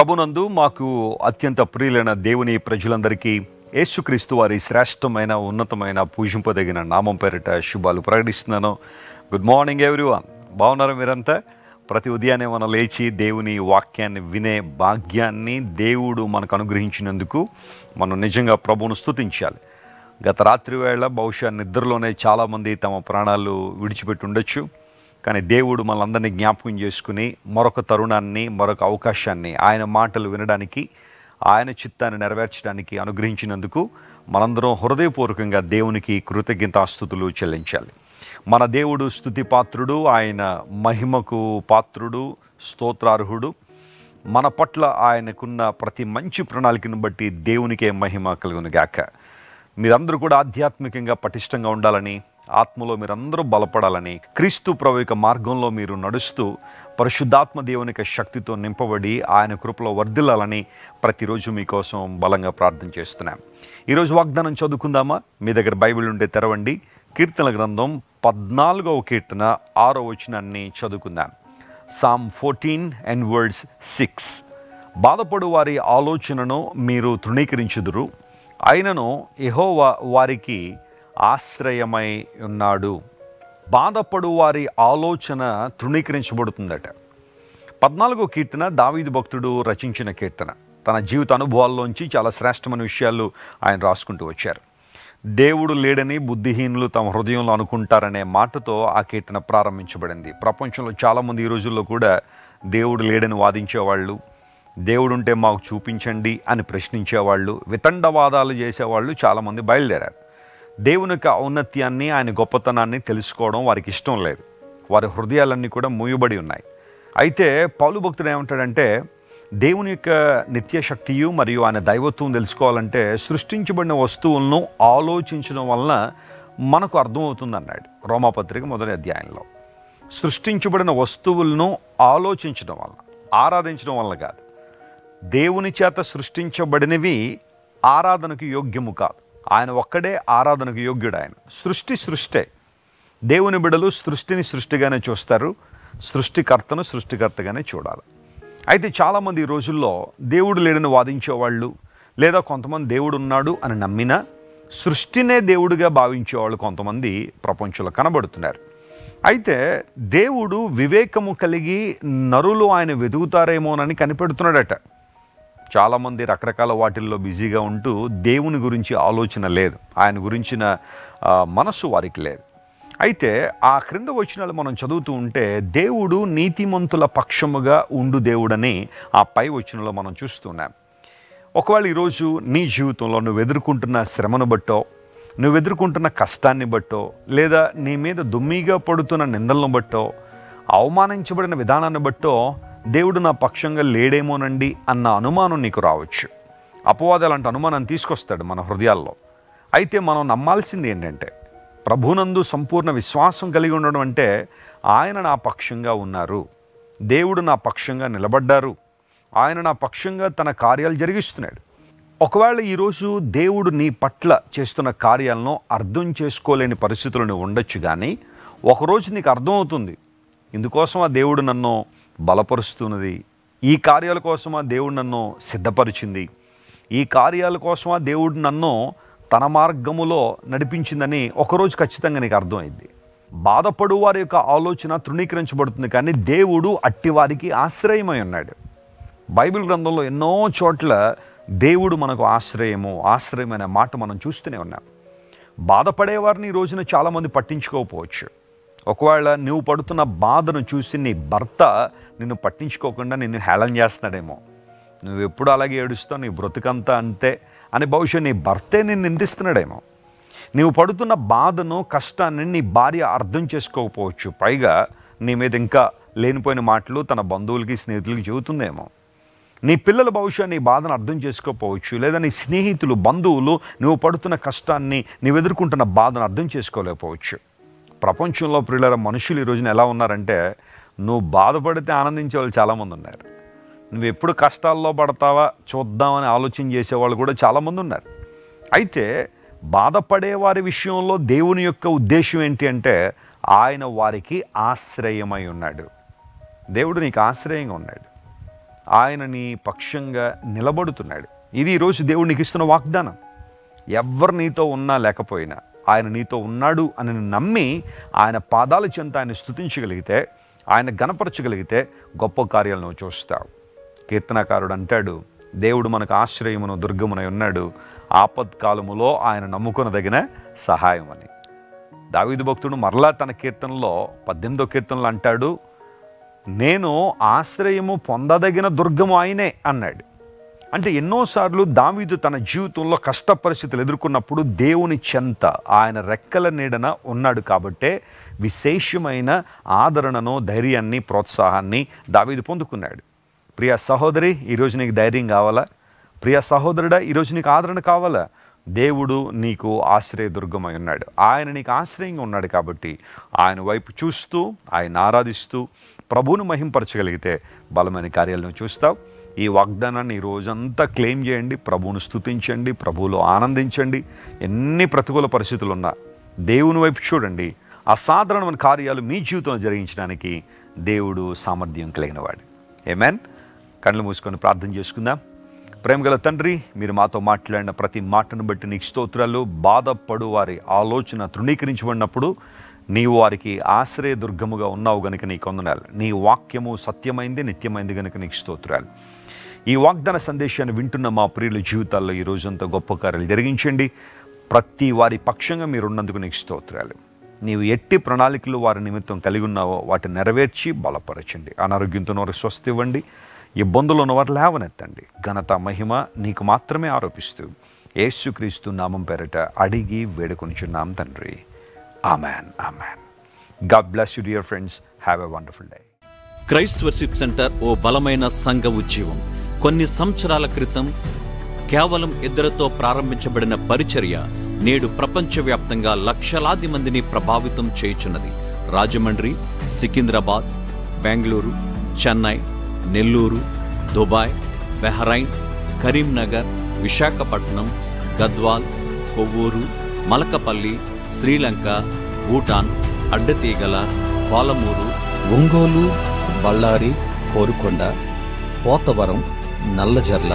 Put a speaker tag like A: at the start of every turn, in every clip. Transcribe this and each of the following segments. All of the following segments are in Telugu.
A: ప్రభునందు మాకు అత్యంత ప్రియులైన దేవుని ప్రజలందరికీ యేసుక్రీస్తు వారి శ్రేష్టమైన ఉన్నతమైన పూజింపదగిన నామం పేరిట శుభాలు ప్రకటిస్తున్నాను. Good morning everyone. బాగున్నారా మీరంతా? ప్రతి ఉదయాన్నే మనం లేచి దేవుని వాక్యాన్ని వినే భాగ్యాన్ని దేవుడు మనకు అనుగ్రహించినందుకు మనం నిజంగా ప్రభువును స్తుతించాలి. గత రాత్రి వేళ బహుశా నిద్రలోనే చాలామంది తమ ప్రాణాలు విడిచిపెట్టి ఉండొచ్చు. కానీ దేవుడు మనందరినీ జ్ఞాపకం చేసుకుని మరొక తరుణాన్ని, మరొక అవకాశాన్ని ఆయన మాటలు వినడానికి, ఆయన చిత్తాన్ని నెరవేర్చడానికి అనుగ్రహించినందుకు మనందరం హృదయపూర్వకంగా దేవునికి కృతజ్ఞతాస్తుతులు చెల్లించాలి. మన దేవుడు స్తుతి పాత్రుడు, ఆయన మహిమకు పాత్రుడు, స్తోత్రార్హుడు. మన పట్ల ఆయనకున్న ప్రతి మంచి ప్రణాళికను బట్టి దేవునికే మహిమ కలుగును గాక. మీరందరూ కూడా ఆధ్యాత్మికంగా పటిష్టంగా ఉండాలని, ఆత్మలో మీరందరూ బలపడాలని, క్రీస్తు ప్రభు యొక్క మార్గంలో మీరు నడుస్తూ పరిశుద్ధాత్మ దేవుని యొక్క శక్తితో నింపబడి ఆయన కృపలో వర్ధిల్లాలని ప్రతిరోజు మీకోసం బలంగా ప్రార్థన చేస్తున్నాం. ఈరోజు వాగ్దానం చదువుకుందామా? మీ దగ్గర బైబిల్ ఉంటే తెరవండి. కీర్తన గ్రంథం 14వ కీర్తన 6వ వచనాన్ని చదువుకుందాం. Sam 14 and verse 6. బాధపడు వారి ఆలోచనను మీరు తృణీకరించుదురు, అయినను యెహోవా వారికి ఆశ్రయమై ఉన్నాడు. బాధపడు వారి ఆలోచన తృణీకరించబడుతుందట. 14వ కీర్తన దావీదు భక్తుడు రచించిన కీర్తన. తన జీవిత అనుభవాల్లోంచి చాలా శ్రేష్టమైన విషయాలు ఆయన రాసుకుంటూ వచ్చారు. దేవుడు లేడని బుద్ధిహీనులు తమ హృదయంలో అనుకుంటారనే మాటతో ఆ కీర్తన ప్రారంభించబడింది. ప్రపంచంలో చాలామంది ఈ రోజుల్లో కూడా దేవుడు లేడని వాదించేవాళ్ళు, దేవుడుంటే మాకు చూపించండి అని ప్రశ్నించేవాళ్ళు, వితండవాదాలు చేసేవాళ్ళు చాలామంది బయలుదేరారు. దేవుని యొక్క ఔన్నత్యాన్ని, ఆయన గొప్పతనాన్ని తెలుసుకోవడం వారికి ఇష్టం లేదు. వారి హృదయాలన్నీ కూడా మూయబడి ఉన్నాయి. అయితే పౌలు భక్తుడు ఏమంటాడంటే, దేవుని యొక్క నిత్యశక్తియు మరియు ఆయన దైవత్వం తెలుసుకోవాలంటే సృష్టించబడిన వస్తువులను ఆలోచించడం వలన మనకు అర్థమవుతుంది అన్నాడు రోమాపత్రిక 1వ అధ్యాయంలో. సృష్టించబడిన వస్తువులను ఆలోచించడం వలన, ఆరాధించడం వలన కాదు. దేవుని చేత సృష్టించబడినవి ఆరాధనకు యోగ్యము కాదు. ఆయన ఒక్కడే ఆరాధనకు యోగ్యుడు. ఆయన సృష్టే. దేవుని బిడ్డలు సృష్టిని సృష్టిగానే చూస్తారు, సృష్టికర్తను సృష్టికర్తగానే చూడాలి. అయితే చాలామంది ఈ రోజుల్లో దేవుడు లేడని వాదించేవాళ్ళు, లేదా కొంతమంది దేవుడు ఉన్నాడు అని నమ్మినా సృష్టినే దేవుడిగా భావించేవాళ్ళు కొంతమంది ప్రపంచంలో కనబడుతున్నారు. అయితే దేవుడు వివేకము కలిగి నరులు ఆయన వెతుకుతారేమోనని కనిపెడుతున్నాడట. చాలామంది రకరకాల వాటిల్లో బిజీగా ఉంటూ దేవుని గురించి ఆలోచన లేదు, ఆయన గురించిన మనస్సు వారికి లేదు. అయితే ఆ క్రింద వచనాలు మనం చదువుతూ ఉంటే దేవుడు నీతిమంతుల పక్షముగా ఉండు దేవుడని ఆ పై వచనంలో మనం చూస్తున్నాం. ఒకవేళ ఈరోజు నీ జీవితంలో నువ్వు ఎదుర్కొంటున్న శ్రమను బట్టో, నువ్వు ఎదుర్కొంటున్న కష్టాన్ని బట్టో, లేదా నీ మీద దుమ్మిగా పడుతున్న నిందలను బట్టో, అవమానించబడిన విధానాన్ని బట్టో దేవుడు నా పక్షంగా లేడేమోనండి అన్న అనుమానం నీకు రావచ్చు. అపవాది అలాంటి అనుమానాన్ని తీసుకొస్తాడు మన హృదయాల్లో. అయితే మనం నమ్మాల్సింది ఏంటంటే, ప్రభునందు సంపూర్ణ విశ్వాసం కలిగి ఉండడం అంటే ఆయన నా పక్షంగా ఉన్నారు, దేవుడు నా పక్షంగా నిలబడ్డారు, ఆయన నా పక్షంగా తన కార్యాలు జరిగిస్తున్నాడు. ఒకవేళ ఈరోజు దేవుడు నీ పట్ల చేస్తున్న కార్యాలను అర్థం చేసుకోలేని పరిస్థితులను ఉండొచ్చు, కానీ ఒకరోజు నీకు అర్థమవుతుంది, ఇందుకోసం ఆ దేవుడు నన్ను బలపరుస్తున్నది, ఈ కార్యాల కోసం ఆ దేవుడు నన్ను సిద్ధపరిచింది, ఈ కార్యాల కోసం ఆ దేవుడు నన్ను తన మార్గములో నడిపించిందని ఒకరోజు ఖచ్చితంగా నీకు అర్థమైంది. బాధపడు వారి యొక్క ఆలోచన తృణీకరించబడుతుంది, కానీ దేవుడు అట్టివారికి ఆశ్రయమై ఉన్నాడు. బైబిల్ గ్రంథంలో ఎన్నో చోట్ల దేవుడు మనకు ఆశ్రయం అనే మాట మనం చూస్తూనే ఉన్నాం. బాధపడేవారిని ఈ రోజున చాలామంది పట్టించుకోకపోవచ్చు. ఒకవేళ నువ్వు పడుతున్న బాధను చూసి నీ భర్త నిన్ను పట్టించుకోకుండా నిన్ను హేళన చేస్తున్నాడేమో, నువ్వు ఎప్పుడు అలాగే ఏడుస్తావు, నీ బ్రతుకంతా అంతే అని బహుశా నీ భర్తే నిన్ను నిందిస్తున్నాడేమో. నువ్వు పడుతున్న బాధను, కష్టాన్ని నీ భార్య అర్థం చేసుకోకపోవచ్చు. పైగా నీ మీద ఇంకా లేనిపోయిన మాటలు తన బంధువులకి, స్నేహితులకి చెబుతుందేమో. నీ పిల్లలు బహుశా నీ బాధను అర్థం చేసుకోకపోవచ్చు, లేదా నీ స్నేహితులు, బంధువులు నువ్వు పడుతున్న కష్టాన్ని, నువ్వు ఎదుర్కొంటున్న బాధను అర్థం చేసుకోలేకపోవచ్చు. ప్రపంచంలో ప్రియులారా, మనుషులు ఈ రోజున ఎలా ఉన్నారంటే, నువ్వు బాధపడితే ఆనందించే వాళ్ళు చాలామంది ఉన్నారు. నువ్వు ఎప్పుడు కష్టాల్లో పడతావా చూద్దామని ఆలోచన చేసేవాళ్ళు కూడా చాలామంది ఉన్నారు. అయితే బాధపడే వారి విషయంలో దేవుని యొక్క ఉద్దేశం ఏంటి అంటే, ఆయన వారికి ఆశ్రయమై ఉన్నాడు. దేవుడు నీకు ఆశ్రయంగా ఉన్నాడు. ఆయన నీ పక్షంగా నిలబడుతున్నాడు. ఇది ఈరోజు దేవుడు నీకు ఇస్తున్న వాగ్దానం. ఎవరు నీతో ఉన్నా లేకపోయినా ఆయన నీతో ఉన్నాడు అని నమ్మి ఆయన పాదాల చెంత ఆయన స్తుతించగలిగితే, ఆయన గణపరచగలిగితే గొప్ప కార్యాలు నువ్వు చూస్తావు. కీర్తనకారుడు అంటాడు, దేవుడు మనకు ఆశ్రయమును దుర్గమునై ఉన్నాడు, ఆపత్కాలములో ఆయన నమ్ముకొనదగిన సహాయం అని. దావీదు భక్తుడు మరలా తన కీర్తనలో 18వ కీర్తనలో అంటాడు, నేను ఆశ్రయము పొందదగిన దుర్గము ఆయనే అన్నాడు. అంటే ఎన్నోసార్లు దావీదు తన జీవితంలో కష్ట పరిస్థితులు ఎదుర్కొన్నప్పుడు దేవుని చెంత, ఆయన రెక్కల నీడన ఉన్నాడు కాబట్టే విశేషమైన ఆదరణను, ధైర్యాన్ని, ప్రోత్సాహాన్ని దావీదు పొందుకున్నాడు. ప్రియ సహోదరి, ఈరోజు నీకు ధైర్యం కావాలా? ప్రియ సహోదరుడా, ఈరోజు నీకు ఆదరణ కావాలా? దేవుడు నీకు ఆశ్రయదుర్గమై ఉన్నాడు. ఆయన నీకు ఆశ్రయంగా ఉన్నాడు కాబట్టి ఆయన వైపు చూస్తూ, ఆయన ఆరాధిస్తూ ప్రభువును మహింపరచగలిగితే బలమైన కార్యాలను చూస్తావు. ఈ వాగ్దానాన్ని ఈ రోజంతా క్లెయిమ్ చేయండి, ప్రభువును స్తుతించండి, ప్రభువులో ఆనందించండి. ఎన్ని ప్రతికూల పరిస్థితులు ఉన్నా దేవుని వైపు చూడండి. అసాధారణమైన కార్యాలు మీ జీవితంలో జరిగించడానికి దేవుడు సామర్థ్యం కలిగినవాడు. ఆమేన్. కళ్ళు మూసుకొని ప్రార్థన చేసుకుందాం. ప్రేమగల తండ్రి, మీరు మాతో మాట్లాడిన ప్రతి మాటను బట్టి నీకు స్తోత్రాలు. బాధపడు వారి ఆలోచన తృణీకరించబడినప్పుడు నీవు వారికి ఆశ్రయదుర్గముగా ఉన్నావు గనుక నీకు వందనాలు. నీ వాక్యము సత్యమైంది, నిత్యమైంది గనుక నీకు స్తోత్రాలు. ఈ వాగ్దాన సందేశాన్ని వింటున్న మా ప్రియుల జీవితాల్లో ఈ రోజంతా గొప్ప కార్యాలు జరిగించండి. ప్రతి వారి పక్షంగా మీరు ఉన్నందుకు నీకు స్తోత్రాలు. నీవు ఎట్టి ప్రణాళికలు వారి నిమిత్తం కలిగి ఉన్నావో వాటిని నెరవేర్చి బలపరచండి. అనారోగ్యంతో వారికి స్వస్థ ఇవ్వండి. ఇబ్బందులు ఉన్నవారు లేవనెత్తండి. ఘనత, మహిమ నీకు మాత్రమే ఆరోపిస్తూ యేసుక్రీస్తు నామం పేరట అడిగి వేడుకొనిచున్నాం తండ్రి. Amen. Amen. God bless you dear friends. Have a wonderful day.
B: Christ worship center ఓ బలమైన సంఘ ఉద్యమం. కొన్ని సంవత్సరాల క్రితం కేవలం 2తో ప్రారంభించబడిన పరిచర్య నేడు ప్రపంచవ్యాప్తంగా లక్షలాది మందిని ప్రభావితం చేయుచున్నది. రాజమండ్రి, సికింద్రాబాద్, బెంగళూరు, చెన్నై, నెల్లూరు, దుబాయ్, బెహ్రైన్, కరీంనగర్, విశాఖపట్నం, గద్వాల్, కొవ్వూరు, మలకపల్లి, శ్రీలంక, భూటాన్, అడ్డతీగల, పాలమూరు,
C: ఒంగోలు, బళ్ళారి, కోరుకొండ, పోతవరం, నల్లజర్ల,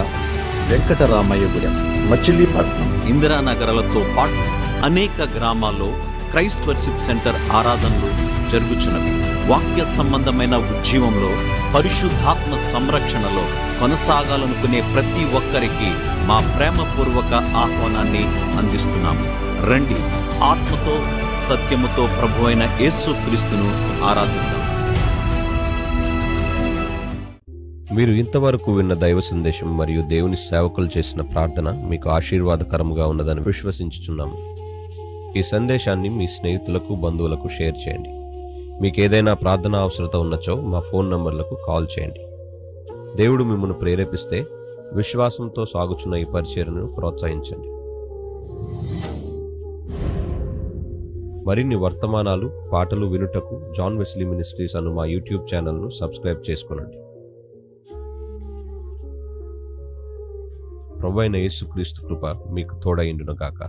C: వెంకటరామయ్యగూడెం, మచిలీపట్నం,
B: ఇందిరానగర్లతో పాటు అనేక గ్రామాల్లో క్రైస్ట్ వర్షిప్ సెంటర్ ఆరాధనలు జరుగుచున్నవి. వాక్య సంబంధమైన ఉద్యమంలో, పరిశుద్ధాత్మ సంరక్షణలో కొనసాగాలనుకునే ప్రతి ఒక్కరికి మా ప్రేమపూర్వక ఆహ్వానాన్ని అందిస్తున్నాము. రండి, ఆత్మతో సత్యముతో ప్రభువైన యేసుక్రీస్తును ఆరాధిద్దాం.
D: మీరు ఇంతవరకు విన్న దైవ సందేశం మరియు దేవుని సేవకులు చేసిన ప్రార్థన మీకు ఆశీర్వాదకరముగా ఉన్నదని విశ్వసించుచున్నాము. ఈ సందేశాన్ని మీ స్నేహితులకు, బంధువులకు షేర్ చేయండి. మీకు ఏదైనా ప్రార్థన అవసరత ఉన్నచో మా ఫోన్ నంబర్లకు కాల్ చేయండి. దేవుడు మిమ్మల్ని ప్రేరేపిస్తే విశ్వాసంతో సాగుచున్న ఈ పరిచర్యను ప్రోత్సహించండి. మరిన్ని వర్తమానాలు, పాటలు వినుటకు జాన్ వెస్లీ మినిస్ట్రీస్ అను మా యూట్యూబ్ ఛానల్ను సబ్స్క్రైబ్ చేసుకొనండి. ప్రభువైన యేసుక్రీస్తు కృప మీకు తోడైండును గాక.